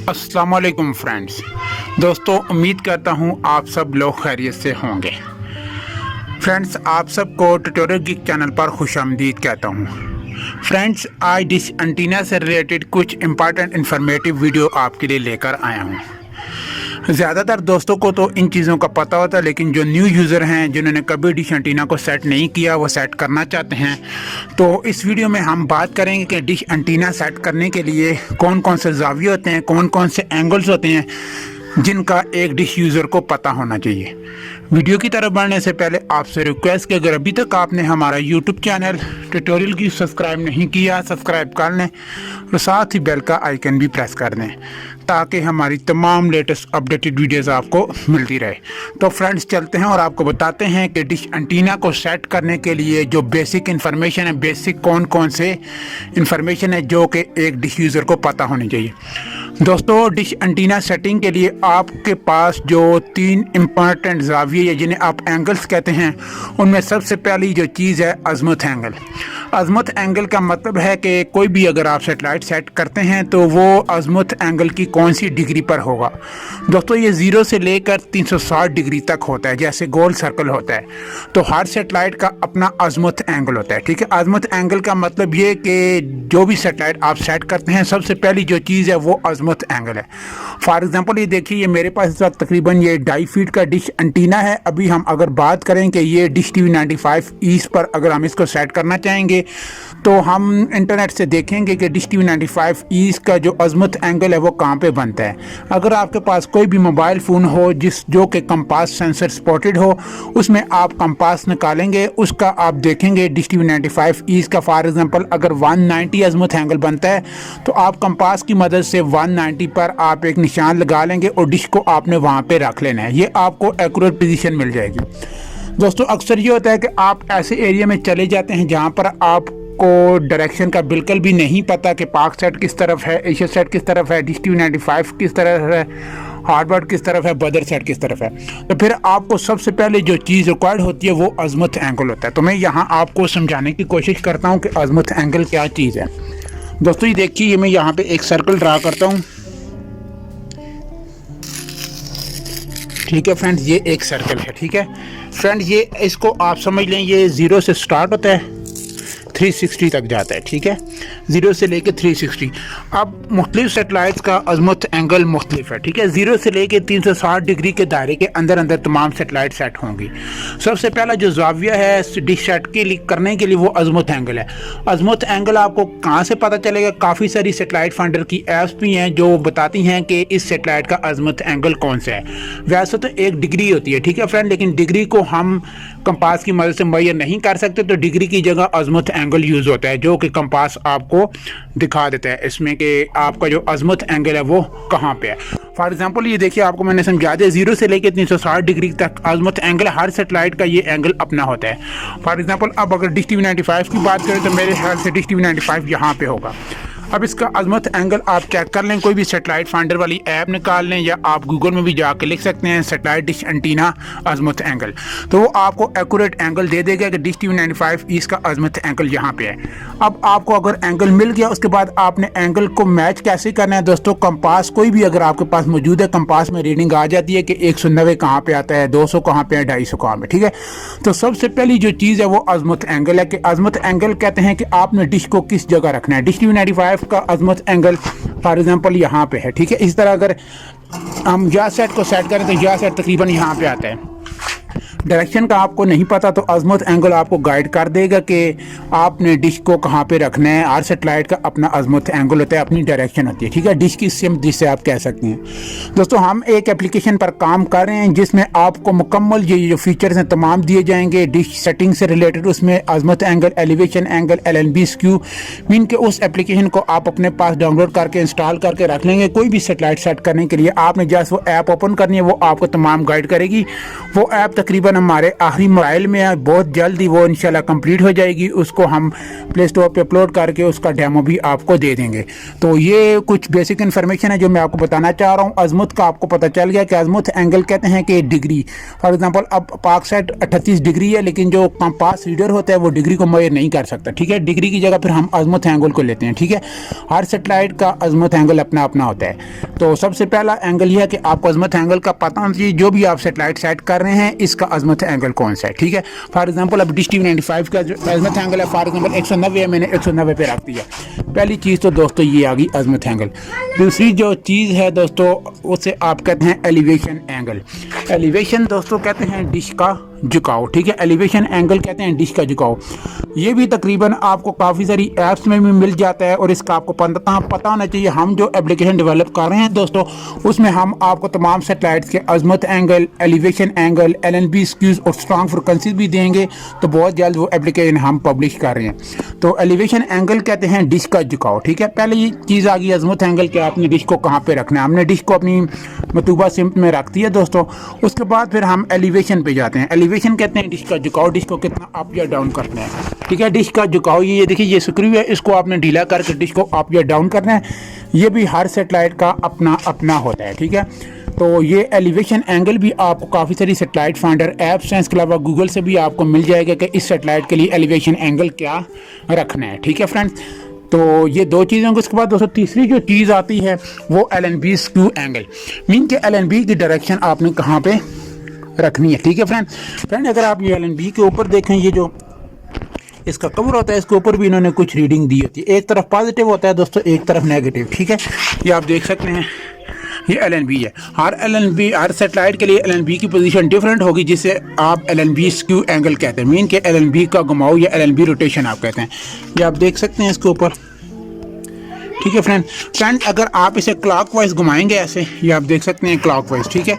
अस्सलाम वालेकुम फ्रेंड्स। दोस्तों, उम्मीद करता हूँ आप सब लोग खैरियत से होंगे। फ्रेंड्स, आप सबको ट्यूटोरियल गीक चैनल पर खुशामदीद कहता हूँ। फ्रेंड्स, आज डिश एंटीना से रिलेटेड कुछ इंपॉर्टेंट इन्फॉर्मेटिव वीडियो आपके लिए लेकर आया हूँ। ज़्यादातर दोस्तों को तो इन चीज़ों का पता होता है, लेकिन जो न्यू यूज़र हैं जिन्होंने कभी डिश एंटीना को सेट नहीं किया, वो सेट करना चाहते हैं, तो इस वीडियो में हम बात करेंगे कि डिश एंटीना सेट करने के लिए कौन कौन से ज़ाविये होते हैं, कौन कौन से एंगल्स होते हैं जिनका एक डिश यूज़र को पता होना चाहिए। वीडियो की तरफ बढ़ने से पहले आपसे रिक्वेस्ट कि अगर अभी तक आपने हमारा यूट्यूब चैनल ट्यूटोरियल की सब्सक्राइब नहीं किया, सब्सक्राइब कर लें और साथ ही बेल का आइकन भी प्रेस कर दें ताकि हमारी तमाम लेटेस्ट अपडेटेड वीडियोस आपको मिलती रहे। तो फ्रेंड्स, चलते हैं और आपको बताते हैं कि डिश एंटीना को सेट करने के लिए जो बेसिक इन्फॉर्मेशन है, बेसिक कौन कौन से इन्फॉर्मेशन है जो कि एक डिश यूज़र को पता होनी चाहिए। दोस्तों, डिश एंटीना सेटिंग के लिए आपके पास जो तीन इम्पॉर्टेंट ज़ाविये या जिन्हें आप एंगल्स कहते हैं, उनमें सबसे पहली जो चीज़ है अज़मुत एंगल। अज़मुत एंगल का मतलब है कि कोई भी अगर आप सेटेलाइट सेट करते हैं तो वो अज़मुत एंगल की कौन सी डिग्री पर होगा। दोस्तों, ये 0 से लेकर 360 डिग्री तक होता है, जैसे गोल सर्कल होता है। तो हर सेटेलाइट का अपना अज़मुत एंगल होता है। ठीक है, अज़मुत एंगल का मतलब ये कि जो भी सेटेलाइट आप सेट करते हैं, सबसे पहली जो चीज़ है वो अज़मुत एंगल है। फॉर एग्जांपल, ये देखिए, ये मेरे पास इस वक्त तकरीबन ये 2.5 फीट का डिश एंटीना है। अभी हम अगर बात करें कि ये डिश टीवी 95 ईस्ट पर अगर हम इसको सेट करना चाहेंगे तो हम इंटरनेट से देखेंगे कि डिश टीवी 95 ईस्ट का जो अज़मुत एंगल है वो कहाँ पे बनता है। अगर आपके पास कोई भी मोबाइल फ़ोन हो जो कि कंपास सेंसर सपोर्टेड हो, उसमें आप कंपास निकालेंगे, उसका आप देखेंगे डिश टीवी 95 ईस्ट का फॉर एग्जांपल अगर 190 अज़मुत एंगल बनता है तो आप कंपास की मदद से 190 पर आप एक निशान लगा लेंगे और डिश को आपने वहाँ पे रख लेना है। ये आपको एक्यूरेट पोजीशन मिल जाएगी। दोस्तों, अक्सर ये होता है कि आप ऐसे एरिया में चले जाते हैं जहाँ पर आपको डायरेक्शन का बिल्कुल भी नहीं पता कि पाक सेट किस तरफ है, एशिया सेट किस तरफ है, डिश टीवी 95 किस तरफ है, हार्डवर्ड किस तरफ है, बदर सेट किस तरफ है। तो फिर आपको सबसे पहले जो चीज़ रिक्वायर्ड होती है वो अज़मुत एंगल होता है। तो मैं यहाँ आपको समझाने की कोशिश करता हूँ कि अज़मुत एंगल क्या चीज़ है। दोस्तों, ये देखिए, ये मैं यहाँ पे एक सर्कल ड्रा करता हूँ। ठीक है फ्रेंड्स, ये एक सर्कल है। ठीक है फ्रेंड, ये इसको आप समझ लें, ये 0 से स्टार्ट होता है, 360 तक जाता है। ठीक है, 0 से लेके 360। अब मुख्तलिफ सेटेलाइट्स का अज़मुत एंगल मुख्तलिफ है। ठीक है, 0 से लेके 360 डिग्री के दायरे के अंदर अंदर तमाम सेटेलाइट सेट होंगी। सबसे पहला जो ज़ाविया है डिश सेट के लिए करने के लिए वो अज़मुत एंगल है। अज़मुत एंगल आपको कहाँ से पता चलेगा? काफ़ी सारी सेटेलाइट फाइंडर की ऐप्स भी हैं जो बताती हैं कि इस सेटेलाइट का अज़मुत एंगल कौन सा है। वैसे तो एक डिग्री होती है, ठीक है फ्रेंड, लेकिन डिग्री को हम कंपास की मदद से मुहैया नहीं कर सकते, तो डिग्री की जगह अज़मुत एंगल यूज़ होता है जो कि कंपास आपको दिखा देता है इसमें कि आपका जो अज़मुत एंगल है वो कहाँ पे है। फॉर एग्जांपल, ये देखिए, आपको मैंने समझा दिया, 0 से लेकर 360 डिग्री तक अज़मुत एंगल, हर सेटेलाइट का ये एंगल अपना होता है। फॉर एग्जांपल, अब अगर डिश टीवी 95 की बात करें तो मेरे ख्याल से डिश टीवी 95 यहाँ पे होगा। अब इसका अज़मुत एंगल आप चेक कर लें, कोई भी सेटेलाइट फाइंडर वाली ऐप निकाल लें या आप गूगल में भी जाके लिख सकते हैं सेटेलाइट डिश एंटीना अज़मुत एंगल, तो वो आपको एक्यूरेट एंगल दे देगा कि डिश टीवी 95 इसका अज़मुत एंगल यहाँ पे है। अब आपको अगर एंगल मिल गया, उसके बाद आपने एंगल को मैच कैसे करना है? दोस्तों, कंपास कोई भी अगर आपके पास मौजूद है, कंपास में रीडिंग आ जाती है कि 190 कहाँ पे आता है, 200 कहाँ पे है, 250 कहाँ पे। ठीक है, तो सबसे पहली जो चीज़ है वो अज़मुत एंगल है कि अज़मुत एंगल कहते हैं कि आपने डिश को किस जगह रखना है। डिश टीवी 95 का अज़मुत एंगल फॉर एग्जांपल यहाँ पे है। ठीक है, इस तरह अगर हम या सेट को सेट करें तो या सेट तकरीबन यहाँ पे आता है। डायरेक्शन का आपको नहीं पता तो अज़मुत एंगल आपको गाइड कर देगा कि आपने डिश को कहाँ पे रखना है। हर सेटेलाइट का अपना अज़मुत एंगल होता है, अपनी डायरेक्शन होती है। ठीक है, डिश की सिम जिसे आप कह सकते हैं। दोस्तों, हम एक एप्लीकेशन पर काम कर रहे हैं जिसमें आपको मुकम्मल ये जो फीचर्स हैं तमाम दिए जाएंगे डिश सेटिंग से रिलेटेड। उसमें azimuth angle, elevation angle, LNB skew, mean के उस एप्लीकेशन को आप अपने पास डाउनलोड करके इंस्टॉल करके रख लेंगे। कोई भी सेटेलाइट सेट करने के लिए आपने जस्ट वो ऐप ओपन करनी है, वो आपको तमाम गाइड करेगी। वो ऐप तकरीबन तकरीबन हमारे आखिरी मोबाइल में है, बहुत जल्द ही वो इंशाल्लाह कंप्लीट हो जाएगी। उसको हम प्ले स्टोर पे अपलोड करके उसका डेमो भी आपको दे देंगे। तो ये कुछ बेसिक इन्फॉर्मेशन है जो मैं आपको बताना चाह रहा हूँ। अजमुत का आपको पता चल गया कि अजमुत एंगल कहते हैं कि डिग्री, फॉर एग्जांपल अब पाक साइड 38 डिग्री है, लेकिन जो कंपास रीडर होता है वो डिग्री को मेजर नहीं कर सकता, ठीक है। डिग्री की जगह फिर हम अजमुत एंगल को लेते हैं, ठीक है। हर सैटेलाइट का अजमुत एंगल अपना अपना होता है। तो सबसे पहला एंगल यह है कि आपको अजमुत एंगल का पता होना चाहिए। जो भी आप सैटेलाइट सेट कर रहे हैं इसका अजमुत एंगल कौन सा है, ठीक है। फॉर एग्जांपल अब डिश टीवी 95 का जो अजमुत एंगल है, फॉर एग्जांपल 190 है, मैंने 190 पे रख दिया। पहली चीज़ तो दोस्तों ये आ गई अजमुत एंगल। दूसरी जो चीज़ है दोस्तों उसे आप कहते हैं एलिवेशन एंगल। एलिवेशन दोस्तों कहते हैं डिश का झुकाव, ठीक है। एलिवेशन एंगल कहते हैं डिश का झुकाव। ये भी तकरीबन आपको काफ़ी सारी ऐप्स में भी मिल जाता है और इसका आपको पता होना चाहिए। हम जो एप्लीकेशन डेवलप कर रहे हैं दोस्तों उसमें हम आपको तमाम सैटेलाइट्स के अजमुत एंगल, एलिवेशन एंगल, LNB स्क्यूज और स्ट्रॉन्ग फ्रिक्वेंसी भी देंगे। तो बहुत जल्द वो एप्लीकेशन हम पब्लिश कर रहे हैं। तो एलिवेशन एंगल कहते हैं डिश का झुकाव, ठीक है। पहले ये चीज़ आ गई अजमुत एंगल कि आपने डिश को कहाँ पे रखना है। हमने डिश को अपनी मतूबा सिम्त में रख दिया दोस्तों। उसके बाद फिर हम एलिवेशन पे जाते हैं। एलिवेशन कहते हैं डिश का झुकाव, डिश को कितना अप या डाउन करना है, ठीक है। डिश का झुकाव ये देखिए, ये स्क्रू है, इसको आपने ढीला करके डिश को अप या डाउन करना है। ये भी हर सैटेलाइट का अपना अपना होता है, ठीक है। तो ये एलिवेशन एंगल भी आपको काफ़ी सारी सैटेलाइट फाइंडर ऐप्स हैं, इसके अलावा गूगल से भी आपको मिल जाएगा कि इस सैटेलाइट के लिए एलिवेशन एंगल क्या रखना है, ठीक है फ्रेंड्स। तो ये दो चीज़ें होंगी। उसके बाद दोस्तों तीसरी जो चीज़ आती है वो LNB स्क्यू एंगल, मीन के LNB की डायरेक्शन आपने कहाँ पे रखनी है, ठीक है फ्रेंड। अगर आप ये LNB के ऊपर देखें, ये जो इसका कवर होता है इसके ऊपर भी इन्होंने कुछ रीडिंग दी होती है। एक तरफ पॉजिटिव होता है दोस्तों, एक तरफ नेगेटिव, ठीक है। ये आप देख सकते हैं, ये LNB है। हर सैटेलाइट के लिए LNB की पोजीशन डिफरेंट होगी, जिसे आप LNB स्क्यू एंगल कहते हैं, मीन के LNB का घुमाव या LNB रोटेशन आप कहते हैं। ये आप देख सकते हैं इसके ऊपर, ठीक है फ्रेंड। अगर आप इसे क्लॉकवाइज घुमाएंगे ऐसे, ये आप देख सकते हैं क्लॉकवाइज, ठीक है।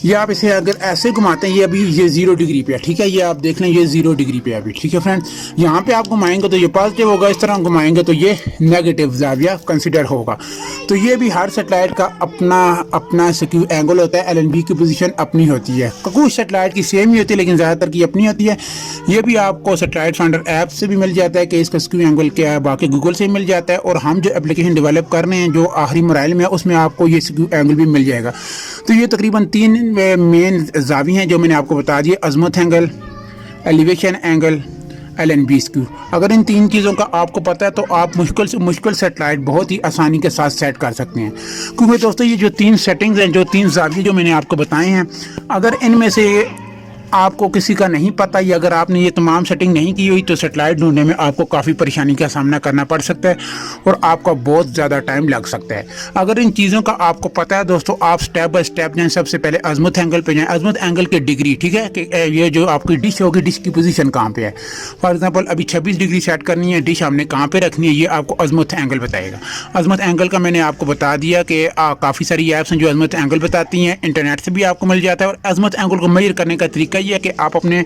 ये आप इसे अगर ऐसे घुमाते हैं, ये अभी ये 0 डिग्री पे है, ठीक है। ये आप देख लें, ये 0 डिग्री पे है अभी, ठीक है फ्रेंड। यहाँ पे आप घुमाएंगे तो ये पॉजिटिव होगा, इस तरह घुमाएंगे तो ये नेगेटिव जाविया कंसिडर होगा। तो ये भी हर सैटेलाइट का अपना अपना स्क्यू एंगल होता है। LNB की पोजीशन अपनी होती है, कुछ सैटेलाइट की सेम ही होती है लेकिन ज़्यादातर की अपनी होती है। ये भी आपको सैटेलाइट फाइंडर ऐप से भी मिल जाता है कि इसका स्क्यू एंगल क्या है, बाकी गूगल से मिल जाता है। और हम जो एप्लीकेशन डेवलप कर रहे हैं जो आखिरी मराइल में है, उसमें आपको ये स्क्यू एंगल भी मिल जाएगा। तो ये तकरीबन 3 मेन जावी हैं जो मैंने आपको बता दिए, azimuth angle, elevation angle, LNB skew. अगर इन 3 चीज़ों का आपको पता है तो आप मुश्किल से मुश्किल सैटेलाइट बहुत ही आसानी के साथ सेट कर सकते हैं। क्योंकि दोस्तों ये जो 3 सेटिंग्स हैं, जो 3 जावी जो मैंने आपको बताए हैं, अगर इनमें से आपको किसी का नहीं पता या अगर आपने ये तमाम सेटिंग नहीं की हुई तो सैटेलाइट ढूंढने में आपको काफ़ी परेशानी का सामना करना पड़ सकता है और आपका बहुत ज़्यादा टाइम लग सकता है। अगर इन चीज़ों का आपको पता है दोस्तों, आप स्टेप बाय स्टेप जाएँ। सबसे पहले अजमुत एंगल पे जाएँ, अजमुत एंगल के डिग्री, ठीक है, कि ये जो आपकी डिश होगी, डिश की पोजीशन कहाँ पे है। फॉर एग्जांपल अभी 26 डिग्री सेट करनी है, डिश हमने कहाँ पे रखनी है, ये आपको अजमुत एंगल बताएगा। अजमुत एंगल का मैंने आपको बता दिया कि काफ़ी सारी ऐप्स हैं जो अजमुत एंगल बताती हैं, इंटरनेट से भी आपको मिल जाता है। और अजमुत एंगल को मेजर करने का तरीका ये है कि आप अपने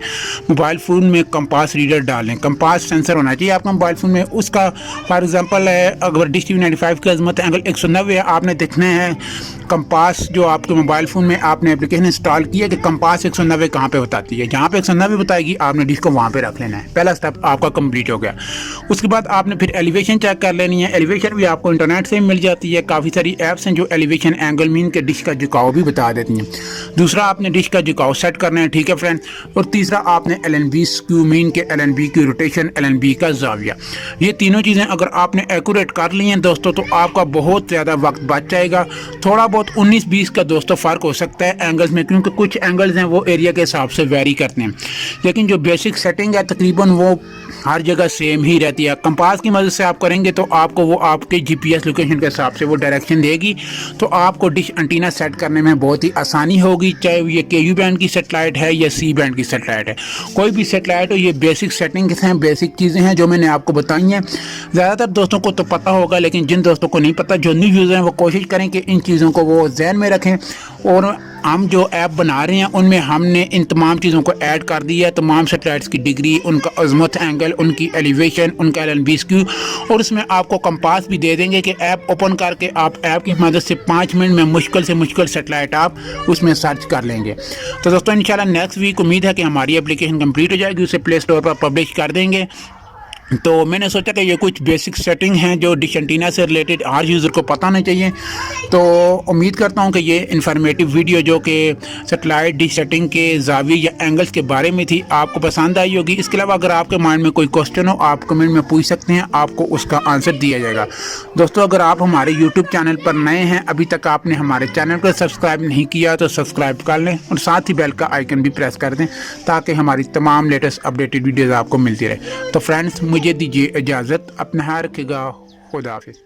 मोबाइल फ़ोन में कंपास रीडर डालें, कंपास सेंसर होना चाहिए आपका मोबाइल फ़ोन में। उसका फॉर एग्जांपल है, अगर डिश टीवी 95 का अजमत एंगल 190 है, आपने देखना है कंपास जो आपके मोबाइल फ़ोन में आपने एप्लीकेशन इंस्टॉल की है कि कंपास 190 कहाँ पे बताती है। जहाँ पे 190 बताएगी आपने डिश को वहाँ पे रख लेना है। पहला स्टेप आपका कंप्लीट हो गया। उसके बाद आपने फिर एलिवेशन चेक कर लेनी है। एलिवेशन भी आपको इंटरनेट से मिल जाती है, काफ़ी सारी ऐप्स हैं जो एलिवेशन एंगल मीन के डिश का झुकाव भी बता देती हैं। दूसरा आपने डिश का झुकाव सेट करना है, ठीक है फ्रेंड। और तीसरा आपने LNB स्क्यू मीन के LNB की रोटेशन, LNB का जाविया, ये तीनों चीज़ें अगर आपने एक्यूरेट कर ली हैं दोस्तों तो आपका बहुत ज़्यादा वक्त बच जाएगा। थोड़ा बहुत 19-20 का दोस्तों फ़र्क हो सकता है एंगल्स में, क्योंकि कुछ एंगल्स हैं वो एरिया के हिसाब से वेरी करते हैं, लेकिन जो बेसिक सेटिंग है तकरीबन वो हर जगह सेम ही रहती है। कंपास की मदद से आप करेंगे तो आपको वो आपके GPS लोकेशन के हिसाब से वो डायरेक्शन देगी, तो आपको डिश एंटीना सेट करने में बहुत ही आसानी होगी। चाहे ये KU बैंड की सेटेलाइट है या C बैंड की सेटेलाइट है, कोई भी सेटेलाइट हो, ये बेसिक सेटिंग्स हैं, बेसिक चीज़ें हैं जो मैंने आपको बताई हैं। ज़्यादातर दोस्तों को तो पता होगा, लेकिन जिन दोस्तों को नहीं पता, जो न्यू यूज़र हैं, वो कोशिश करें कि इन चीज़ों को वो ज़हन में रखें और हम जो ऐप बना रहे हैं उनमें हमने इन तमाम चीज़ों को ऐड कर दिया है, तमाम सैटेलाइट्स की डिग्री, उनका अज़मत एंगल, उनकी एलिवेशन, उनका LNBSQ, और उसमें आपको कंपास भी दे देंगे कि ऐप ओपन करके आप ऐप की मदद से 5 मिनट में मुश्किल से मुश्किल सैटेलाइट आप उसमें सर्च कर लेंगे। तो दोस्तों इंशाल्लाह नेक्स्ट वीक उम्मीद है कि हमारी एप्लीकेशन कंप्लीट हो जाएगी, उसे प्ले स्टोर पर पब्लिश कर देंगे। तो मैंने सोचा कि ये कुछ बेसिक सेटिंग हैं जो डिश एंटीना से रिलेटेड हर यूज़र को पता होना चाहिए। तो उम्मीद करता हूँ कि ये इन्फॉर्मेटिव वीडियो जो कि सैटेलाइट डिश सेटिंग के ज़ाविये या एंगल्स के बारे में थी आपको पसंद आई होगी। इसके अलावा अगर आपके माइंड में कोई क्वेश्चन हो आप कमेंट में पूछ सकते हैं, आपको उसका आंसर दिया जाएगा। दोस्तों अगर आप हमारे यूट्यूब चैनल पर नए हैं, अभी तक आपने हमारे चैनल को सब्सक्राइब नहीं किया तो सब्सक्राइब कर लें और साथ ही बेल का आइकन भी प्रेस कर दें ताकि हमारी तमाम लेटेस्ट अपडेटेड वीडियोज़ आपको मिलती रहे। तो फ्रेंड्स मुझे दीजिए इजाज़त, अपना ख्याल रखिएगा, खुदा हाफिज़।